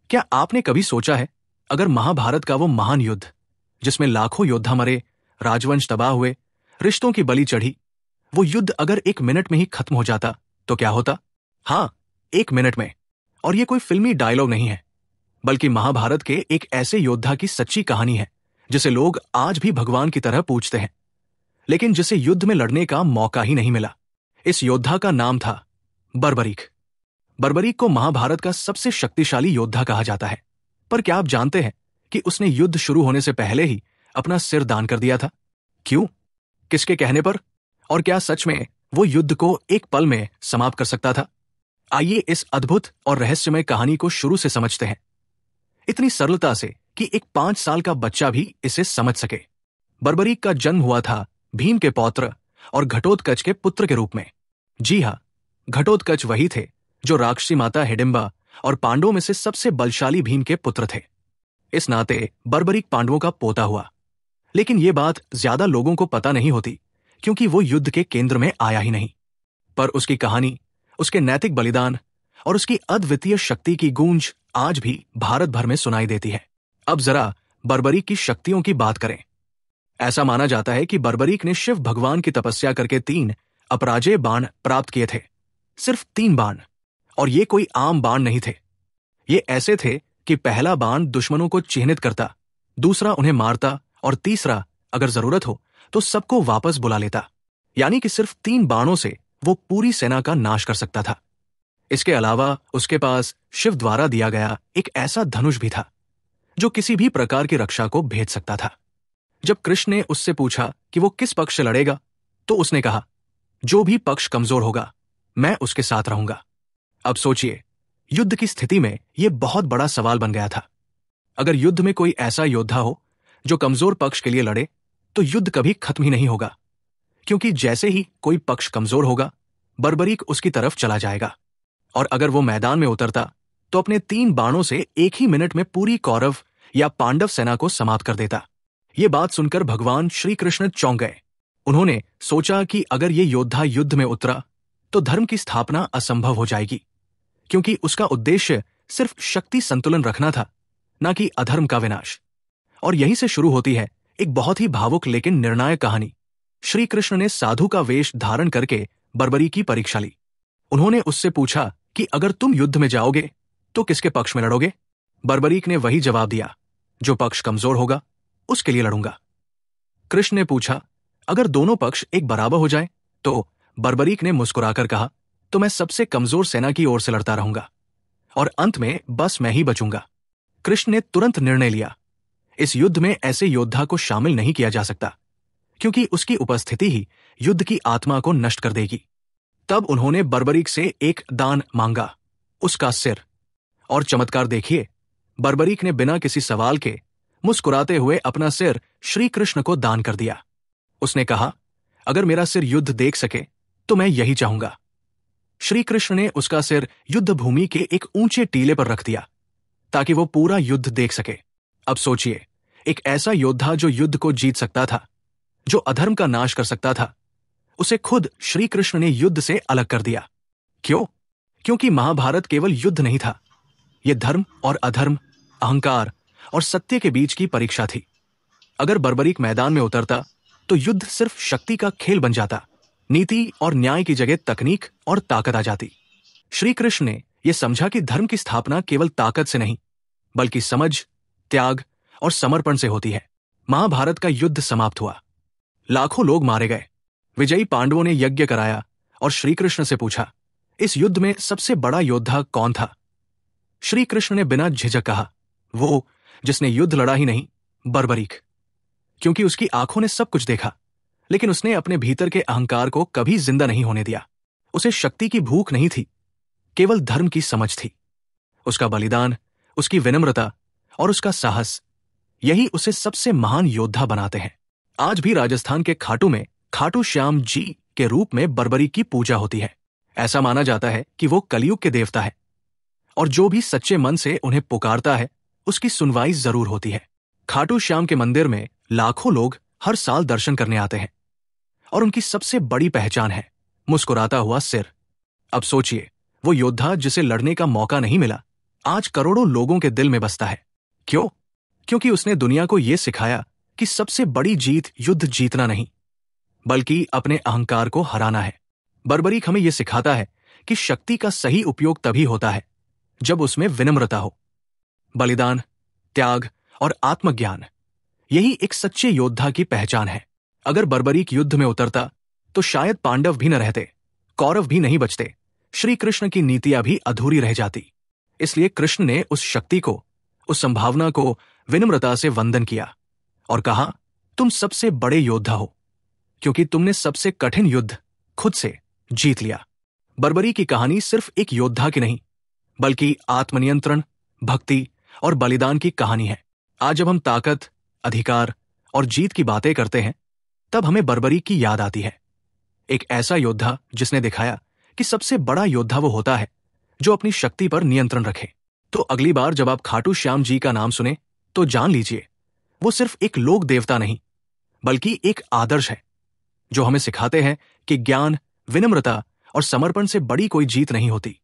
क्या आपने कभी सोचा है, अगर महाभारत का वो महान युद्ध जिसमें लाखों योद्धा मरे, राजवंश तबाह हुए, रिश्तों की बलि चढ़ी, वो युद्ध अगर 1 मिनट में ही खत्म हो जाता तो क्या होता? हाँ, 1 मिनट में। और ये कोई फिल्मी डायलॉग नहीं है, बल्कि महाभारत के एक ऐसे योद्धा की सच्ची कहानी है जिसे लोग आज भी भगवान की तरह पूजते हैं, लेकिन जिसे युद्ध में लड़ने का मौका ही नहीं मिला। इस योद्धा का नाम था बर्बरीक। बर्बरीक को महाभारत का सबसे शक्तिशाली योद्धा कहा जाता है। पर क्या आप जानते हैं कि उसने युद्ध शुरू होने से पहले ही अपना सिर दान कर दिया था? क्यों? किसके कहने पर? और क्या सच में वो युद्ध को एक पल में समाप्त कर सकता था? आइए इस अद्भुत और रहस्यमय कहानी को शुरू से समझते हैं, इतनी सरलता से कि एक 5 साल का बच्चा भी इसे समझ सके। बर्बरीक का जन्म हुआ था भीम के पौत्र और घटोत्कच के पुत्र के रूप में। जी हाँ, घटोत्कच वही थे जो राक्षसी माता हिडिंबा और पांडवों में से सबसे बलशाली भीम के पुत्र थे। इस नाते बर्बरीक पांडवों का पोता हुआ। लेकिन ये बात ज्यादा लोगों को पता नहीं होती, क्योंकि वो युद्ध के केंद्र में आया ही नहीं। पर उसकी कहानी, उसके नैतिक बलिदान और उसकी अद्वितीय शक्ति की गूंज आज भी भारत भर में सुनाई देती है। अब जरा बर्बरीक की शक्तियों की बात करें। ऐसा माना जाता है कि बर्बरीक ने शिव भगवान की तपस्या करके 3 अपराजेय बाण प्राप्त किए थे। सिर्फ 3 बाण, और ये कोई आम बाण नहीं थे। ये ऐसे थे कि पहला बाण दुश्मनों को चिह्नित करता, दूसरा उन्हें मारता और तीसरा अगर जरूरत हो तो सबको वापस बुला लेता। यानी कि सिर्फ 3 बाणों से वो पूरी सेना का नाश कर सकता था। इसके अलावा उसके पास शिव द्वारा दिया गया एक ऐसा धनुष भी था जो किसी भी प्रकार की रक्षा को भेद सकता था। जब कृष्ण ने उससे पूछा कि वो किस पक्ष से लड़ेगा, तो उसने कहा, जो भी पक्ष कमजोर होगा मैं उसके साथ रहूंगा। अब सोचिए, युद्ध की स्थिति में यह बहुत बड़ा सवाल बन गया था। अगर युद्ध में कोई ऐसा योद्धा हो जो कमजोर पक्ष के लिए लड़े, तो युद्ध कभी खत्म ही नहीं होगा, क्योंकि जैसे ही कोई पक्ष कमजोर होगा, बर्बरीक उसकी तरफ चला जाएगा। और अगर वो मैदान में उतरता तो अपने 3 बाणों से 1 ही मिनट में पूरी कौरव या पांडव सेना को समाप्त कर देता। ये बात सुनकर भगवान श्री कृष्ण चौंक गए। उन्होंने सोचा कि अगर ये योद्धा युद्ध में उतरा तो धर्म की स्थापना असंभव हो जाएगी, क्योंकि उसका उद्देश्य सिर्फ शक्ति संतुलन रखना था, न कि अधर्म का विनाश। और यहीं से शुरू होती है एक बहुत ही भावुक लेकिन निर्णायक कहानी। श्री कृष्ण ने साधु का वेश धारण करके बर्बरीक की परीक्षा ली। उन्होंने उससे पूछा कि अगर तुम युद्ध में जाओगे तो किसके पक्ष में लड़ोगे? बर्बरीक ने वही जवाब दिया, जो पक्ष कमजोर होगा उसके लिए लड़ूंगा। कृष्ण ने पूछा, अगर दोनों पक्ष एक बराबर हो जाए? तो बर्बरीक ने मुस्कुराकर कहा, तो मैं सबसे कमजोर सेना की ओर से लड़ता रहूंगा और अंत में बस मैं ही बचूंगा। कृष्ण ने तुरंत निर्णय लिया, इस युद्ध में ऐसे योद्धा को शामिल नहीं किया जा सकता, क्योंकि उसकी उपस्थिति ही युद्ध की आत्मा को नष्ट कर देगी। तब उन्होंने बर्बरीक से एक दान मांगा, उसका सिर। और चमत्कार देखिए, बर्बरीक ने बिना किसी सवाल के मुस्कुराते हुए अपना सिर श्री कृष्ण को दान कर दिया। उसने कहा, अगर मेरा सिर युद्ध देख सके तो मैं यही चाहूंगा। श्री कृष्ण ने उसका सिर युद्ध भूमि के एक ऊंचे टीले पर रख दिया ताकि वो पूरा युद्ध देख सके। अब सोचिए, एक ऐसा योद्धा जो युद्ध को जीत सकता था, जो अधर्म का नाश कर सकता था, उसे खुद श्री कृष्ण ने युद्ध से अलग कर दिया। क्यों? क्योंकि महाभारत केवल युद्ध नहीं था, यह धर्म और अधर्म, अहंकार और सत्य के बीच की परीक्षा थी। अगर बर्बरीक मैदान में उतरता तो युद्ध सिर्फ शक्ति का खेल बन जाता, नीति और न्याय की जगह तकनीक और ताकत आ जाती। श्री कृष्ण ने यह समझा कि धर्म की स्थापना केवल ताकत से नहीं, बल्कि समझ, त्याग और समर्पण से होती है। महाभारत का युद्ध समाप्त हुआ, लाखों लोग मारे गए। विजयी पांडवों ने यज्ञ कराया और श्री कृष्ण से पूछा, इस युद्ध में सबसे बड़ा योद्धा कौन था? श्री कृष्ण ने बिना झिझक कहा, वो जिसने युद्ध लड़ा ही नहीं, बर्बरीक। क्योंकि उसकी आंखों ने सब कुछ देखा, लेकिन उसने अपने भीतर के अहंकार को कभी जिंदा नहीं होने दिया। उसे शक्ति की भूख नहीं थी, केवल धर्म की समझ थी। उसका बलिदान, उसकी विनम्रता और उसका साहस, यही उसे सबसे महान योद्धा बनाते हैं। आज भी राजस्थान के खाटू में खाटू श्याम जी के रूप में बर्बरीक की पूजा होती है। ऐसा माना जाता है कि वो कलयुग के देवता है, और जो भी सच्चे मन से उन्हें पुकारता है उसकी सुनवाई जरूर होती है। खाटू श्याम के मंदिर में लाखों लोग हर साल दर्शन करने आते हैं, और उनकी सबसे बड़ी पहचान है मुस्कुराता हुआ सिर। अब सोचिए, वो योद्धा जिसे लड़ने का मौका नहीं मिला, आज करोड़ों लोगों के दिल में बसता है। क्यों? क्योंकि उसने दुनिया को यह सिखाया कि सबसे बड़ी जीत युद्ध जीतना नहीं, बल्कि अपने अहंकार को हराना है। बर्बरीक हमें यह सिखाता है कि शक्ति का सही उपयोग तभी होता है जब उसमें विनम्रता हो। बलिदान, त्याग और आत्मज्ञान, यही एक सच्चे योद्धा की पहचान है। अगर बर्बरीक युद्ध में उतरता तो शायद पांडव भी न रहते, कौरव भी नहीं बचते, श्री कृष्ण की नीतियां भी अधूरी रह जाती। इसलिए कृष्ण ने उस शक्ति को, उस संभावना को विनम्रता से वंदन किया और कहा, तुम सबसे बड़े योद्धा हो क्योंकि तुमने सबसे कठिन युद्ध खुद से जीत लिया। बर्बरी की कहानी सिर्फ एक योद्धा की नहीं, बल्कि आत्मनियंत्रण, भक्ति और बलिदान की कहानी है। आज जब हम ताकत, अधिकार और जीत की बातें करते हैं, तब हमें बर्बरी की याद आती है। एक ऐसा योद्धा जिसने दिखाया कि सबसे बड़ा योद्धा वो होता है जो अपनी शक्ति पर नियंत्रण रखे। तो अगली बार जब आप खाटू श्याम जी का नाम सुने तो जान लीजिए, वो सिर्फ एक लोक देवता नहीं, बल्कि एक आदर्श है जो हमें सिखाते हैं कि ज्ञान, विनम्रता और समर्पण से बड़ी कोई जीत नहीं होती।